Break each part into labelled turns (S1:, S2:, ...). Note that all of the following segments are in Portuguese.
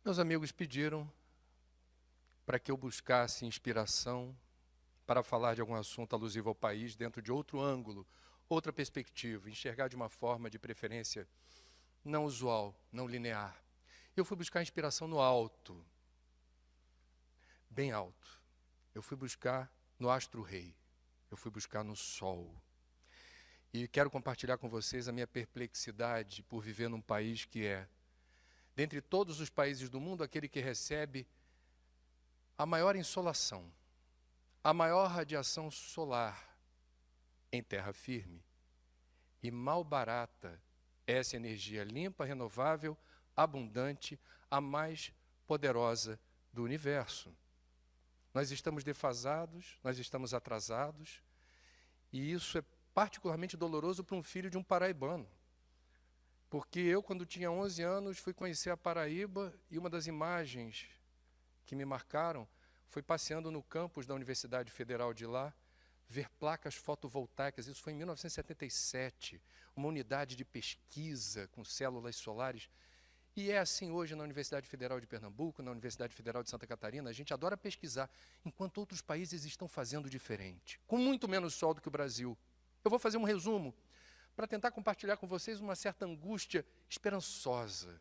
S1: Meus amigos pediram para que eu buscasse inspiração para falar de algum assunto alusivo ao país dentro de outro ângulo, outra perspectiva, enxergar de uma forma de preferência não usual, não linear. Eu fui buscar inspiração no alto, bem alto. Eu fui buscar no astro-rei, eu fui buscar no sol. E quero compartilhar com vocês a minha perplexidade por viver num país que é, dentre todos os países do mundo, aquele que recebe a maior insolação, a maior radiação solar em terra firme. E mal barata é essa energia limpa, renovável, abundante, a mais poderosa do universo. Nós estamos defasados, nós estamos atrasados, e isso é particularmente doloroso para um filho de um paraibano. Porque eu, quando tinha 11 anos, fui conhecer a Paraíba e uma das imagens que me marcaram foi passeando no campus da Universidade Federal de lá, ver placas fotovoltaicas. Isso foi em 1977, uma unidade de pesquisa com células solares. E é assim hoje na Universidade Federal de Pernambuco, na Universidade Federal de Santa Catarina. A gente adora pesquisar, enquanto outros países estão fazendo diferente, com muito menos sol do que o Brasil. Eu vou fazer um resumo para tentar compartilhar com vocês uma certa angústia esperançosa,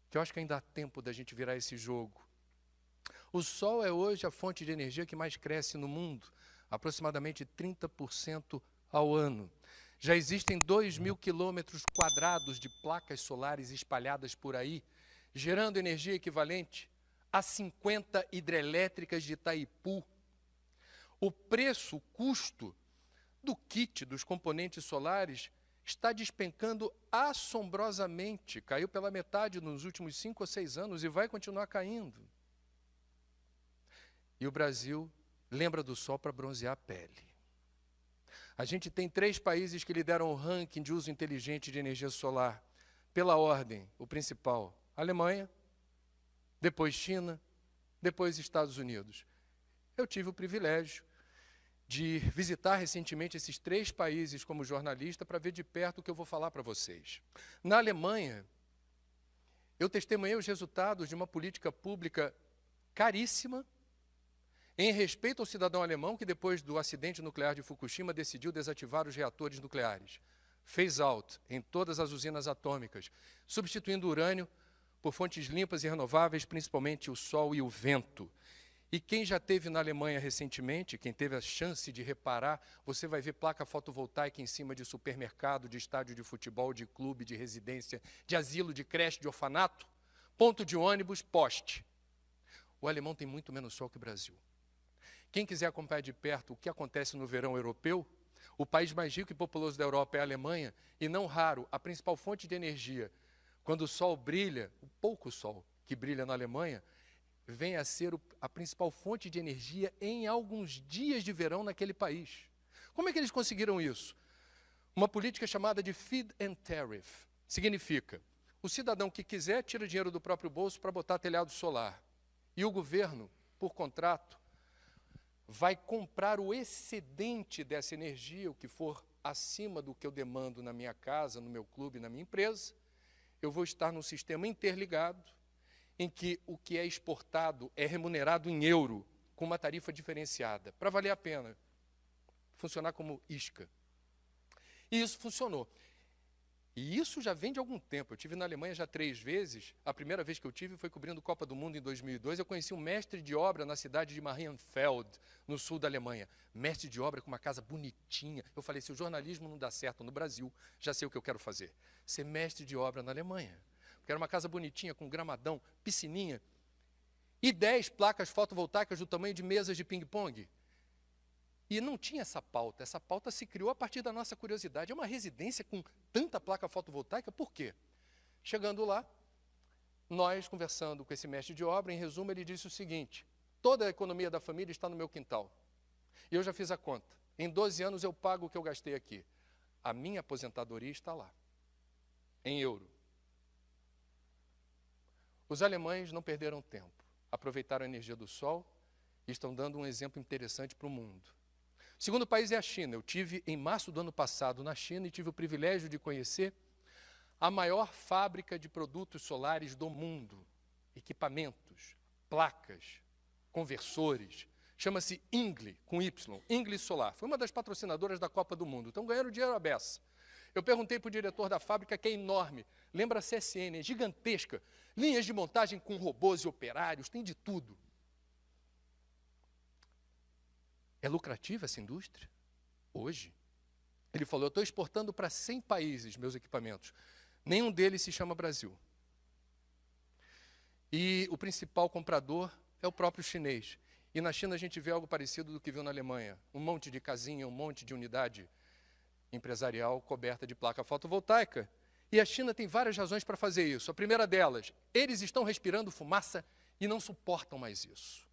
S1: que eu acho que ainda há tempo da gente virar esse jogo. O sol é hoje a fonte de energia que mais cresce no mundo, aproximadamente 30% ao ano. Já existem 2.000 quilômetros quadrados de placas solares espalhadas por aí, gerando energia equivalente a 50 hidrelétricas de Itaipu. O preço, o custo do kit dos componentes solares está despencando assombrosamente. Caiu pela metade nos últimos 5 ou 6 anos e vai continuar caindo. E o Brasil lembra do sol para bronzear a pele. A gente tem 3 países que lideram o ranking de uso inteligente de energia solar. Pela ordem, o principal, Alemanha, depois China, depois Estados Unidos. Eu tive o privilégio de visitar recentemente esses 3 países como jornalista para ver de perto o que eu vou falar para vocês. Na Alemanha, eu testemunhei os resultados de uma política pública caríssima, em respeito ao cidadão alemão que, depois do acidente nuclear de Fukushima, decidiu desativar os reatores nucleares. Phase out em todas as usinas atômicas, substituindo o urânio por fontes limpas e renováveis, principalmente o sol e o vento. E quem já esteve na Alemanha recentemente, quem teve a chance de reparar, você vai ver placa fotovoltaica em cima de supermercado, de estádio de futebol, de clube, de residência, de asilo, de creche, de orfanato, ponto de ônibus, poste. O alemão tem muito menos sol que o Brasil. Quem quiser acompanhar de perto o que acontece no verão europeu, o país mais rico e populoso da Europa é a Alemanha, e não raro, a principal fonte de energia, quando o sol brilha, o pouco sol que brilha na Alemanha, vem a ser a principal fonte de energia em alguns dias de verão naquele país. Como é que eles conseguiram isso? Uma política chamada de feed and tariff. Significa, o cidadão que quiser tira dinheiro do próprio bolso para botar telhado solar. E o governo, por contrato, vai comprar o excedente dessa energia, o que for acima do que eu demando na minha casa, no meu clube, na minha empresa. Eu vou estar num sistema interligado, em que o que é exportado é remunerado em euro, com uma tarifa diferenciada, para valer a pena, funcionar como isca. E isso funcionou. E isso já vem de algum tempo. Eu estive na Alemanha já 3 vezes. A primeira vez que eu tive foi cobrindo Copa do Mundo em 2002. Eu conheci um mestre de obra na cidade de Marienfeld, no sul da Alemanha. Mestre de obra com uma casa bonitinha. Eu falei, se o jornalismo não dá certo no Brasil, já sei o que eu quero fazer. Ser mestre de obra na Alemanha. Porque era uma casa bonitinha, com gramadão, piscininha. E 10 placas fotovoltaicas do tamanho de mesas de ping-pong. E não tinha essa pauta se criou a partir da nossa curiosidade. É uma residência com tanta placa fotovoltaica, por quê? Chegando lá, nós conversando com esse mestre de obra, em resumo, ele disse o seguinte, toda a economia da família está no meu quintal. E eu já fiz a conta. Em 12 anos eu pago o que eu gastei aqui. A minha aposentadoria está lá, em euro. Os alemães não perderam tempo, aproveitaram a energia do sol e estão dando um exemplo interessante para o mundo. O segundo país é a China. Eu tive em março do ano passado na China e tive o privilégio de conhecer a maior fábrica de produtos solares do mundo. equipamentos, placas, conversores. Chama-se Ingle, com Y, Ingle Solar. Foi uma das patrocinadoras da Copa do Mundo. Estão ganhando dinheiro à beça. Eu perguntei para o diretor da fábrica, que é enorme. Lembra a CSN, é gigantesca. Linhas de montagem com robôs e operários, tem de tudo. É lucrativa essa indústria? Hoje? Ele falou, eu estou exportando para 100 países meus equipamentos. Nenhum deles se chama Brasil. E o principal comprador é o próprio chinês. E na China a gente vê algo parecido do que viu na Alemanha. Um monte de casinha, um monte de unidade empresarial coberta de placa fotovoltaica. E a China tem várias razões para fazer isso. A primeira delas, eles estão respirando fumaça e não suportam mais isso.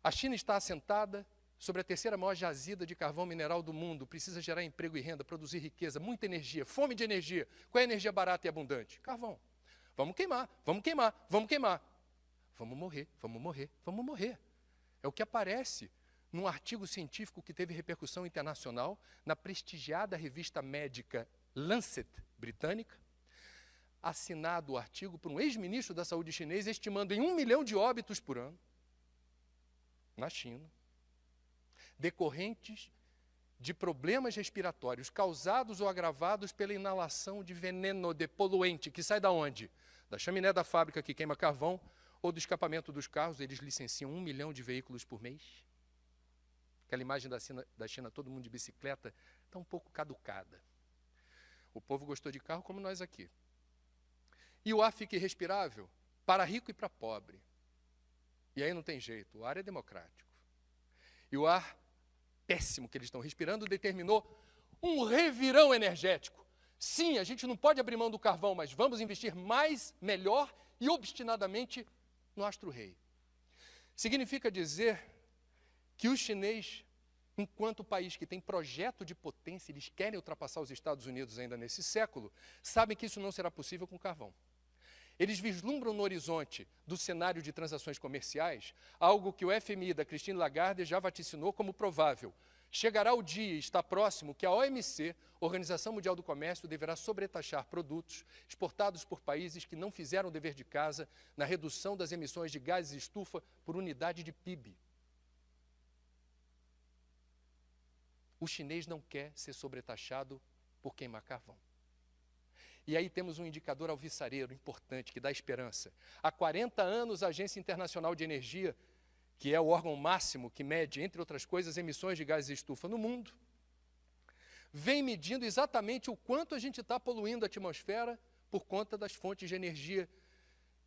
S1: A China está assentada sobre a terceira maior jazida de carvão mineral do mundo. Precisa gerar emprego e renda, produzir riqueza, muita energia, fome de energia. Qual é a energia barata e abundante? Carvão. Vamos queimar, vamos queimar, vamos queimar. Vamos morrer, vamos morrer, vamos morrer. É o que aparece num artigo científico que teve repercussão internacional na prestigiada revista médica Lancet britânica, assinado o artigo por um ex-ministro da saúde chinês, estimando em 1 milhão de óbitos por ano na China, decorrentes de problemas respiratórios causados ou agravados pela inalação de veneno, de poluente, que sai da onde? Da chaminé da fábrica que queima carvão ou do escapamento dos carros. Eles licenciam 1 milhão de veículos por mês. Aquela imagem da China, todo mundo de bicicleta, está um pouco caducada. O povo gostou de carro como nós aqui. E o ar fica irrespirável para rico e para pobre. E aí não tem jeito, o ar é democrático. E o ar péssimo que eles estão respirando determinou um revirão energético. Sim, a gente não pode abrir mão do carvão, mas vamos investir mais, melhor e obstinadamente no astro-rei. Significa dizer que o chinês, enquanto país que tem projeto de potência, eles querem ultrapassar os Estados Unidos ainda nesse século, sabem que isso não será possível com carvão. Eles vislumbram no horizonte do cenário de transações comerciais algo que o FMI da Christine Lagarde já vaticinou como provável. Chegará o dia, está próximo, que a OMC, Organização Mundial do Comércio, deverá sobretaxar produtos exportados por países que não fizeram o dever de casa na redução das emissões de gases de estufa por unidade de PIB. O chinês não quer ser sobretaxado por queimar carvão. E aí temos um indicador alvissareiro importante, que dá esperança. Há 40 anos, a Agência Internacional de Energia, que é o órgão máximo que mede, entre outras coisas, emissões de gases de estufa no mundo, vem medindo exatamente o quanto a gente está poluindo a atmosfera por conta das fontes de energia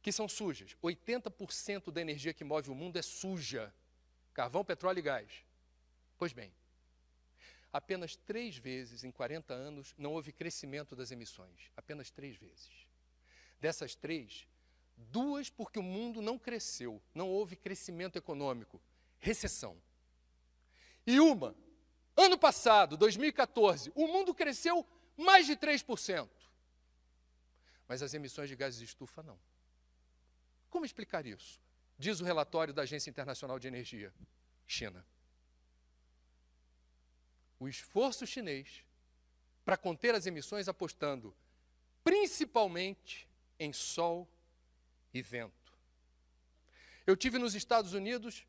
S1: que são sujas. 80% da energia que move o mundo é suja. Carvão, petróleo e gás. Pois bem, apenas 3 vezes em 40 anos não houve crescimento das emissões. Apenas 3 vezes. Dessas 3, 2 porque o mundo não cresceu, não houve crescimento econômico, recessão. E uma, ano passado, 2014, o mundo cresceu mais de 3%. Mas as emissões de gases de estufa não. Como explicar isso? Diz o relatório da Agência Internacional de Energia, China. O esforço chinês para conter as emissões apostando principalmente em sol e vento. Eu tive nos Estados Unidos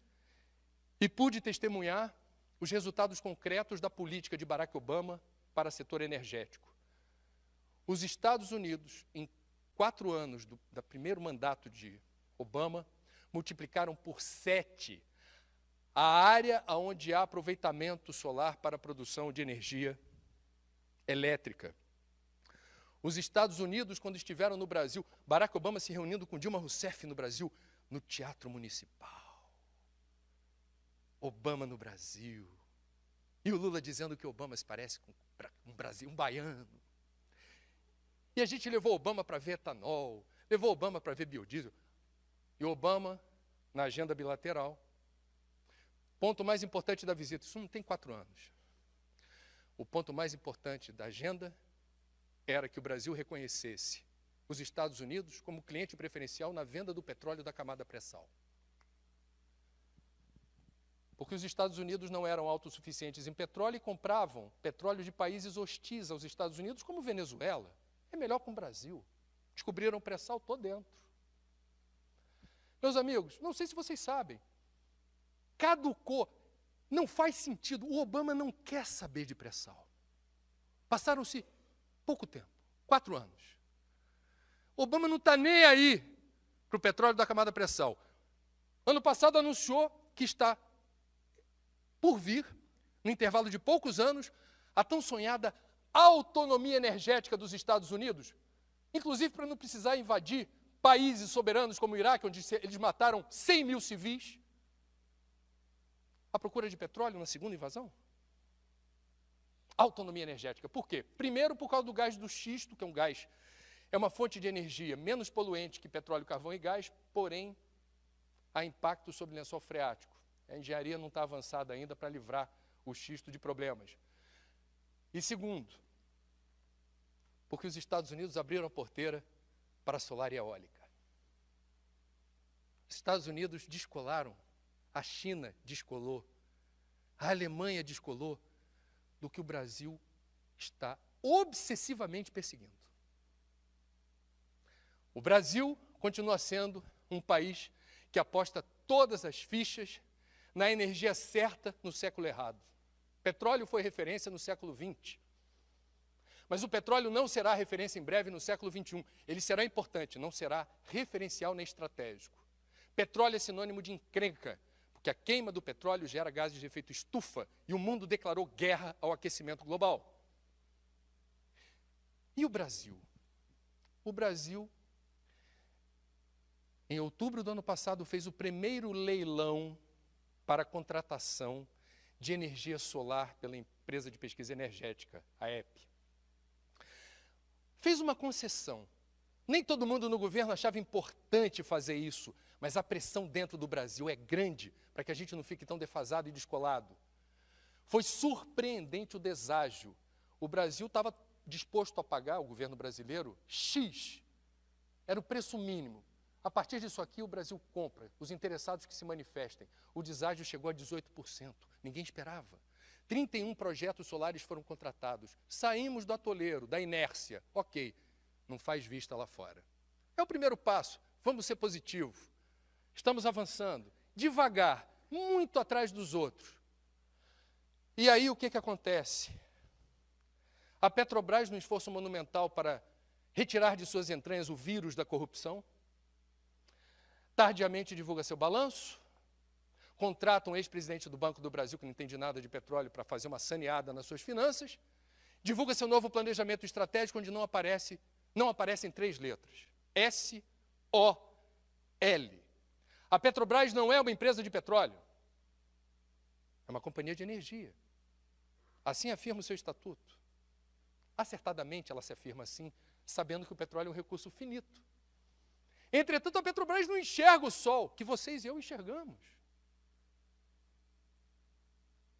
S1: e pude testemunhar os resultados concretos da política de Barack Obama para o setor energético. Os Estados Unidos, em 4 anos do primeiro mandato de Obama, multiplicaram por 7 a área onde há aproveitamento solar para a produção de energia elétrica. Os Estados Unidos, quando estiveram no Brasil, Barack Obama se reunindo com Dilma Rousseff no Brasil, no Teatro Municipal. Obama no Brasil. E o Lula dizendo que Obama se parece com um baiano. E a gente levou Obama para ver etanol, levou Obama para ver biodiesel. E Obama, na agenda bilateral, ponto mais importante da visita, isso não tem 4 anos. O ponto mais importante da agenda era que o Brasil reconhecesse os Estados Unidos como cliente preferencial na venda do petróleo da camada pré-sal. Porque os Estados Unidos não eram autossuficientes em petróleo e compravam petróleo de países hostis aos Estados Unidos, como Venezuela. É melhor com o Brasil. Descobriram o pré-sal, estou dentro. Meus amigos, não sei se vocês sabem, caducou, não faz sentido, o Obama não quer saber de pré-sal. Passaram-se pouco tempo, 4 anos. Obama não está nem aí para o petróleo da camada pré-sal. Ano passado anunciou que está por vir, no intervalo de poucos anos, a tão sonhada autonomia energética dos Estados Unidos, inclusive para não precisar invadir países soberanos como o Iraque, onde eles mataram 100 mil civis. A procura de petróleo na segunda invasão? Autonomia energética. Por quê? Primeiro, por causa do gás do xisto, que é um gás, é uma fonte de energia menos poluente que petróleo, carvão e gás, porém, há impacto sobre o lençol freático. A engenharia não está avançada ainda para livrar o xisto de problemas. E segundo, porque os Estados Unidos abriram a porteira para a solar e eólica. Os Estados Unidos descolaram, a China descolou, a Alemanha descolou do que o Brasil está obsessivamente perseguindo. O Brasil continua sendo um país que aposta todas as fichas na energia certa no século errado. Petróleo foi referência no século XX. Mas o petróleo não será referência em breve no século XXI. Ele será importante, não será referencial nem estratégico. Petróleo é sinônimo de encrenca, porque a queima do petróleo gera gases de efeito estufa e o mundo declarou guerra ao aquecimento global. E o Brasil? O Brasil, em outubro do ano passado, fez o primeiro leilão para a contratação de energia solar pela empresa de pesquisa energética, a EPE. Fez uma concessão. Nem todo mundo no governo achava importante fazer isso, mas a pressão dentro do Brasil é grande para que a gente não fique tão defasado e descolado. Foi surpreendente o deságio. O Brasil estava disposto a pagar, o governo brasileiro, X. Era o preço mínimo. A partir disso aqui, o Brasil compra. Os interessados que se manifestem. O deságio chegou a 18%. Ninguém esperava. 31 projetos solares foram contratados. Saímos do atoleiro, da inércia. Ok, não faz vista lá fora. É o primeiro passo. Vamos ser positivos. Estamos avançando. Devagar, muito atrás dos outros. E aí o que acontece? A Petrobras, num esforço monumental para retirar de suas entranhas o vírus da corrupção, tardiamente divulga seu balanço, contrata um ex-presidente do Banco do Brasil, que não entende nada de petróleo, para fazer uma saneada nas suas finanças, divulga seu novo planejamento estratégico, onde não aparecem 3 letras. S-O-L. A Petrobras não é uma empresa de petróleo, é uma companhia de energia. Assim afirma o seu estatuto. Acertadamente ela se afirma assim, sabendo que o petróleo é um recurso finito. Entretanto, a Petrobras não enxerga o sol, que vocês e eu enxergamos.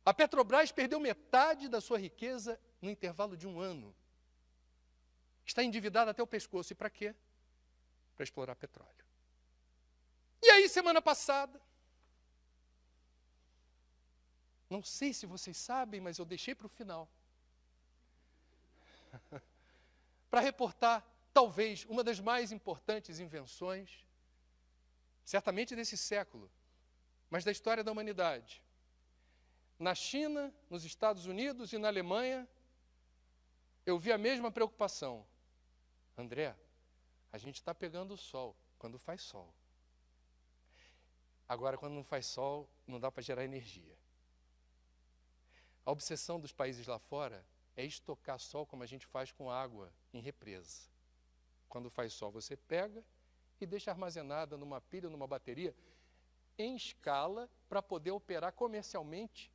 S1: A Petrobras perdeu metade da sua riqueza no intervalo de 1 ano. Está endividada até o pescoço. E para quê? Para explorar petróleo. E aí, semana passada, não sei se vocês sabem, mas eu deixei para o final, para reportar, talvez, uma das mais importantes invenções, certamente desse século, mas da história da humanidade. Na China, nos Estados Unidos e na Alemanha, eu vi a mesma preocupação. André, a gente está pegando o sol quando faz sol. Agora, quando não faz sol, não dá para gerar energia. A obsessão dos países lá fora é estocar sol como a gente faz com água em represa. Quando faz sol, você pega e deixa armazenada numa pilha, numa bateria, em escala, para poder operar comercialmente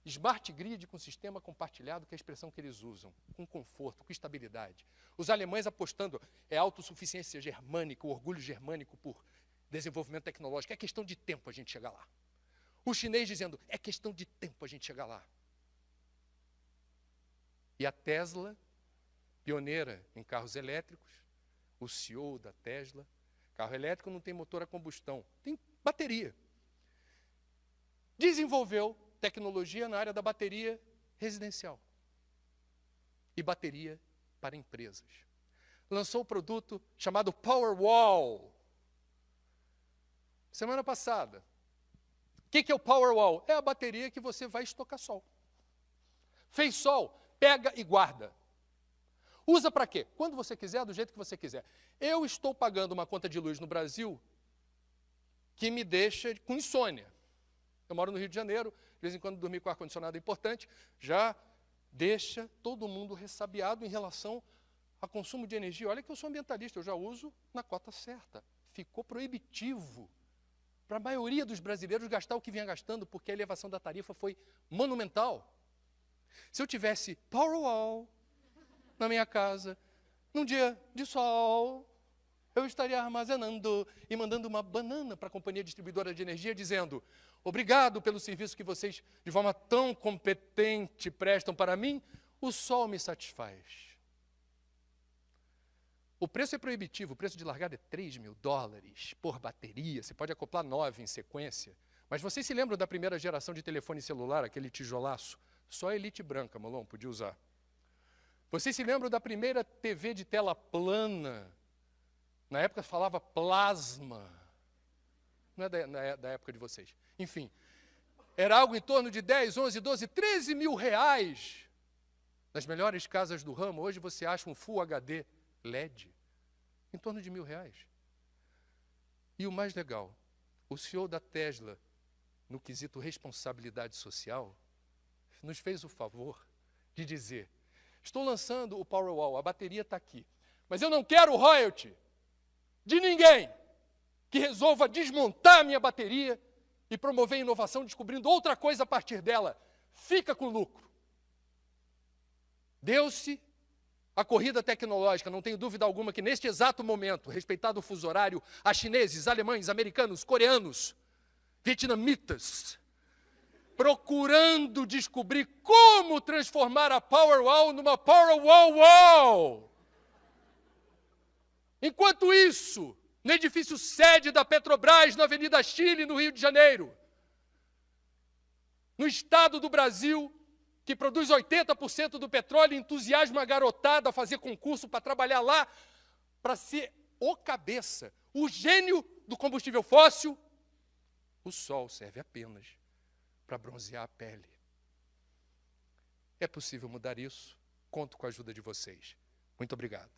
S1: smart grid com sistema compartilhado, que é a expressão que eles usam, com conforto, com estabilidade. Os alemães apostando autossuficiência germânica, o orgulho germânico por desenvolvimento tecnológico. É questão de tempo a gente chegar lá. O chinês dizendo, é questão de tempo a gente chegar lá. E a Tesla, pioneira em carros elétricos, o CEO da Tesla, carro elétrico não tem motor a combustão, tem bateria. Desenvolveu tecnologia na área da bateria residencial e bateria para empresas. lançou o produto chamado Powerwall. Semana passada. O que é o Powerwall? É a bateria que você vai estocar sol. Fez sol, pega e guarda. Usa para quê? Quando você quiser, do jeito que você quiser. Eu estou pagando uma conta de luz no Brasil que me deixa com insônia. Eu moro no Rio de Janeiro, de vez em quando dormir com ar-condicionado é importante, já deixa todo mundo ressabiado em relação a consumo de energia. Olha que eu sou ambientalista, eu já uso na cota certa. Ficou proibitivo para a maioria dos brasileiros gastar o que vinha gastando, porque a elevação da tarifa foi monumental. Se eu tivesse Powerwall na minha casa, num dia de sol, eu estaria armazenando e mandando uma banana para a companhia distribuidora de energia, dizendo: obrigado pelo serviço que vocês, de forma tão competente, prestam para mim, o sol me satisfaz. O preço é proibitivo, o preço de largada é $3.000 por bateria, você pode acoplar 9 em sequência. Mas vocês se lembram da primeira geração de telefone celular, aquele tijolaço? Só a Elite branca, Molon, podia usar. Vocês se lembram da primeira TV de tela plana? Na época falava plasma. Não é da época de vocês. Enfim, era algo em torno de 10, 11, 12, 13 mil reais. Nas melhores casas do ramo, hoje você acha um Full HD LED em torno de R$1.000. E o mais legal, o CEO da Tesla, no quesito responsabilidade social, nos fez o favor de dizer: estou lançando o Powerwall, a bateria está aqui, mas eu não quero royalty de ninguém que resolva desmontar a minha bateria e promover inovação descobrindo outra coisa a partir dela. Fica com lucro. Deu-se a corrida tecnológica, não tenho dúvida alguma que neste exato momento, respeitado o fuso horário, há chineses, alemães, americanos, coreanos, vietnamitas, procurando descobrir como transformar a Powerwall numa Powerwall. Enquanto isso, no edifício sede da Petrobras, na Avenida Chile, no Rio de Janeiro, no estado do Brasil, que produz 80% do petróleo, entusiasma a garotada a fazer concurso para trabalhar lá, para ser o cabeça, o gênio do combustível fóssil, o sol serve apenas para bronzear a pele. É possível mudar isso? Conto com a ajuda de vocês. Muito obrigado.